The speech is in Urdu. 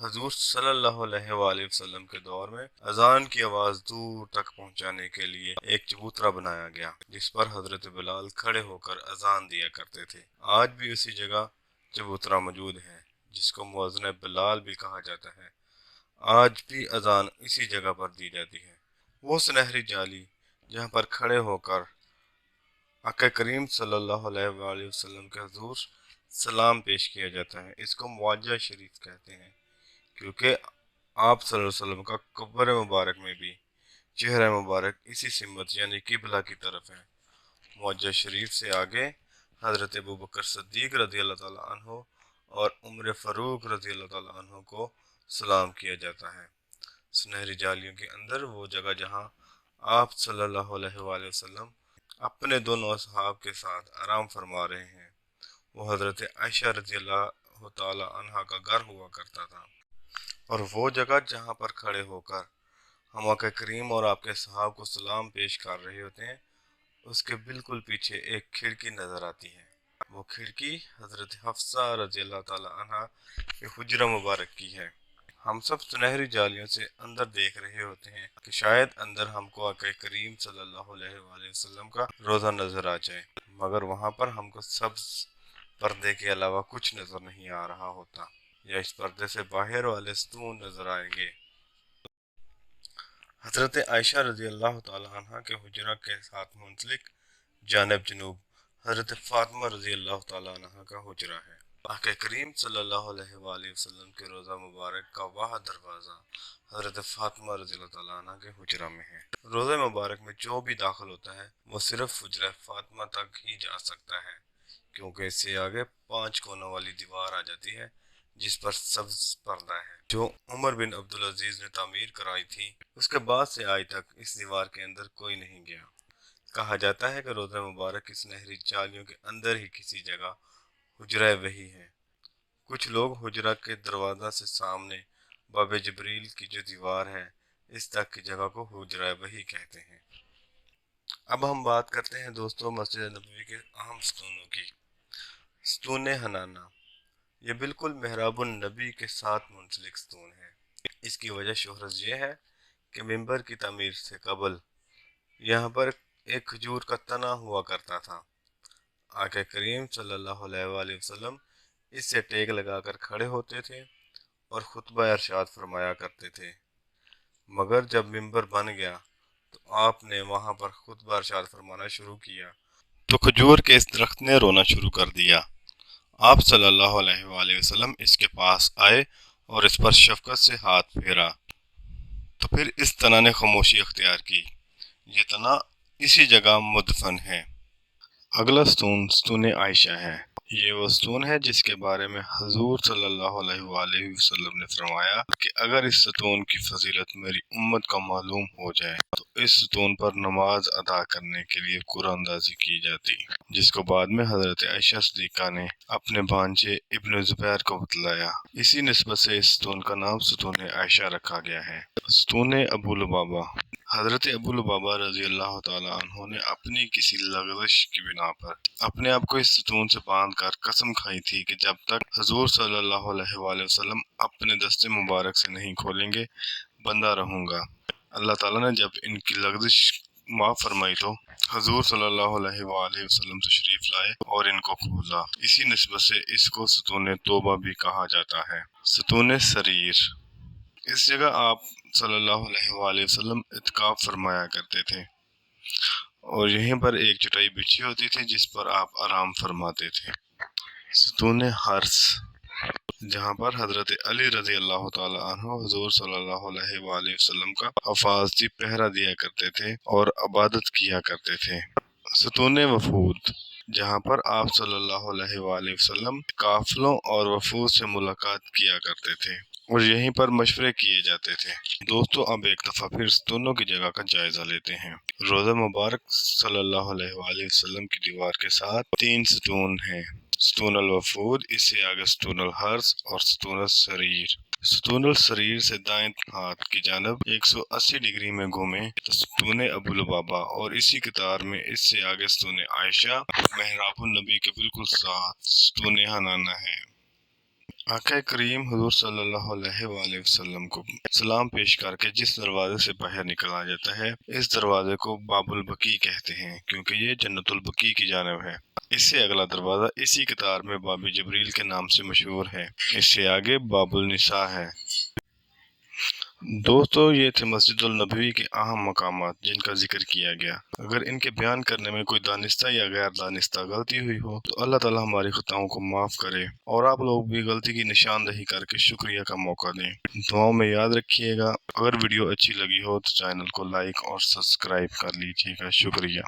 حضور صلی اللہ علیہ وآلہ وسلم کے دور میں اذان کی آواز دور تک پہنچانے کے لیے ایک چبوترا بنایا گیا جس پر حضرت بلال کھڑے ہو کر اذان دیا کرتے تھے۔ آج بھی اسی جگہ چبوترا موجود ہے جس کو مؤذن بلال بھی کہا جاتا ہے۔ آج بھی اذان اسی جگہ پر دی جاتی ہے۔ وہ سنہری جالی جہاں پر کھڑے ہو کر آقا کریم صلی اللہ علیہ وآلہ وسلم کے حضور سلام پیش کیا جاتا ہے، اس کو معجہ شریف کہتے ہیں، کیونکہ آپ صلی اللہ علیہ وسلم کا قبر مبارک میں بھی چہرہ مبارک اسی سمت یعنی قبلہ کی طرف ہے۔ معجہ شریف سے آگے حضرت ابوبکر صدیق رضی اللہ تعالیٰ عنہ اور عمر فاروق رضی اللہ تعالیٰ عنہ کو سلام کیا جاتا ہے۔ سنہری جالیوں کے اندر وہ جگہ جہاں آپ صلی اللہ علیہ وآلہ وسلم اپنے دونوں اصحاب کے ساتھ آرام فرما رہے ہیں، وہ حضرت عائشہ رضی اللہ تعالی عنہا کا گھر ہوا کرتا تھا، اور وہ جگہ جہاں پر کھڑے ہو کر ہم آقا کریم اور آپ کے صحاب کو سلام پیش کر رہے ہوتے ہیں، اس کے بالکل پیچھے ایک کھڑکی نظر آتی ہے۔ وہ کھڑکی حضرت حفصہ رضی اللہ تعالی عنہا کے حجرہ مبارک کی ہے۔ ہم سب سنہری جالیوں سے اندر دیکھ رہے ہوتے ہیں کہ شاید اندر ہم کو آقا کریم صلی اللہ علیہ وآلہ وسلم کا روضہ نظر آ جائے، مگر وہاں پر ہم کو سبز پردے کے علاوہ کچھ نظر نہیں آ رہا ہوتا، یا اس پردے سے باہر والے ستون نظر آئیں گے۔ حضرت عائشہ رضی اللہ تعالی عنہ کے حجرہ کے ساتھ منسلک جانب جنوب حضرت فاطمہ رضی اللہ تعالی عنہ کا حجرہ ہے۔ آقا کریم صلی اللہ علیہ وآلہ وسلم کے روضہ مبارک کا وہ دروازہ حضرت فاطمہ رضی اللہ تعالیٰ عنہ کے حجرہ میں ہے۔ روضہ مبارک میں جو بھی داخل ہوتا ہے وہ صرف حجرہ فاطمہ تک ہی جا سکتا ہے، کیونکہ اس سے آگے 5 کونوں والی دیوار آ جاتی ہے جس پر سبز پردہ ہے، جو عمر بن عبدالعزیز نے تعمیر کرائی تھی۔ اس کے بعد سے آج تک اس دیوار کے اندر کوئی نہیں گیا۔ کہا جاتا ہے کہ روضہ مبارک اس نہری جالیوں کے اندر ہی کسی جگہ حجرہ وحی ہے۔ کچھ لوگ حجرہ کے دروازہ سے سامنے باب جبریل کی جو دیوار ہے اس تک کی جگہ کو حجرہ وحی کہتے ہیں۔ اب ہم بات کرتے ہیں دوستو مسجد نبوی کے اہم ستونوں کی۔ ستون حنانہ، یہ بالکل محراب النبی کے ساتھ منسلک ستون ہے۔ اس کی وجہ شہرت یہ ہے کہ منبر کی تعمیر سے قبل یہاں پر ایک کھجور کا تنا ہوا کرتا تھا۔ آقا کریم صلی اللہ علیہ وآلہ وسلم اس سے ٹیک لگا کر کھڑے ہوتے تھے اور خطبہ ارشاد فرمایا کرتے تھے، مگر جب منبر بن گیا تو آپ نے وہاں پر خطبہ ارشاد فرمانا شروع کیا تو کھجور کے اس درخت نے رونا شروع کر دیا۔ آپ صلی اللہ علیہ وآلہ وسلم اس کے پاس آئے اور اس پر شفقت سے ہاتھ پھیرا تو پھر اس تنا نے خاموشی اختیار کی۔ یہ تنا اسی جگہ مدفن ہے۔ اگلا ستون ستون عائشہ ہے۔ یہ وہ ستون ہے جس کے بارے میں حضور صلی اللہ علیہ وآلہ وسلم نے فرمایا کہ اگر اس ستون کی فضیلت میری امت کا معلوم ہو جائے تو اس ستون پر نماز ادا کرنے کے لیے قرآن اندازی کی جاتی، جس کو بعد میں حضرت عائشہ صدیقہ نے اپنے بھانجے ابن زبیر کو بتلایا۔ اسی نسبت سے اس ستون کا نام ستون عائشہ رکھا گیا ہے۔ ستون ابو لبابہ، حضرت ابو لبابہ رضی اللہ تعالیٰ عنہ نے اپنی کسی لغزش کی بنا پر اپنے آپ کو اس ستون سے باندھ کر قسم کھائی تھی کہ جب تک حضور صلی اللہ علیہ وآلہ وسلم اپنے دستے مبارک سے نہیں کھولیں گے بندہ رہوں گا۔ اللہ تعالیٰ نے جب ان کی لغزش معاف فرمائی تو حضور صلی اللہ علیہ وآلہ وسلم تشریف لائے اور ان کو کھولا۔ اسی نسبت سے اس کو ستون توبہ بھی کہا جاتا ہے۔ ستون سریر، اس جگہ آپ صلی اللہ علیہ وآلہ وسلم اعتکاف فرمایا کرتے تھے اور یہیں پر ایک چٹائی بچھی ہوتی تھی جس پر آپ آرام فرماتے تھے۔ ستون حرس، جہاں پر حضرت علی رضی اللہ تعالی عنہ حضور صلی اللہ علیہ وآلہ وسلم کا حفاظتی پہرہ دیا کرتے تھے اور عبادت کیا کرتے تھے۔ ستون وفود، جہاں پر آپ صلی اللہ علیہ وآلہ وسلم قافلوں اور وفود سے ملاقات کیا کرتے تھے اور یہیں پر مشورے کیے جاتے تھے۔ دوستو اب ایک دفعہ پھر ستونوں کی جگہ کا جائزہ لیتے ہیں۔ روضہ مبارک صلی اللہ علیہ وآلہ وسلم کی دیوار کے ساتھ 3 ستون ہیں، ستون الوفود، اس سے آگے ستون الحرس اور ستون السریر۔ ستون السریر سے دائیں ہاتھ کی جانب 180 ڈگری میں گھومیں تو ستون ابو لبابہ اور اسی قطار میں اس سے آگے ستون عائشہ، محراب النبی کے بالکل ساتھ ستون حنانہ ہے۔ آقا کریم حضور صلی اللہ علیہ وآلہ وسلم کو سلام پیش کر کے جس دروازے سے باہر نکلا جاتا ہے اس دروازے کو باب البقیع کہتے ہیں، کیونکہ یہ جنت البقیع کی جانب ہے۔ اس سے اگلا دروازہ اسی قطار میں باب جبریل کے نام سے مشہور ہے۔ اس سے آگے باب النساء ہے۔ دوستو، یہ تھے مسجد النبوی کے اہم مقامات جن کا ذکر کیا گیا۔ اگر ان کے بیان کرنے میں کوئی دانستہ یا غیر دانستہ غلطی ہوئی ہو تو اللہ تعالیٰ ہماری خطاؤں کو معاف کرے، اور آپ لوگ بھی غلطی کی نشاندہی کر کے شکریہ کا موقع دیں۔ دعاؤں میں یاد رکھیے گا۔ اگر ویڈیو اچھی لگی ہو تو چینل کو لائک اور سبسکرائب کر لیجیے گا۔ شکریہ۔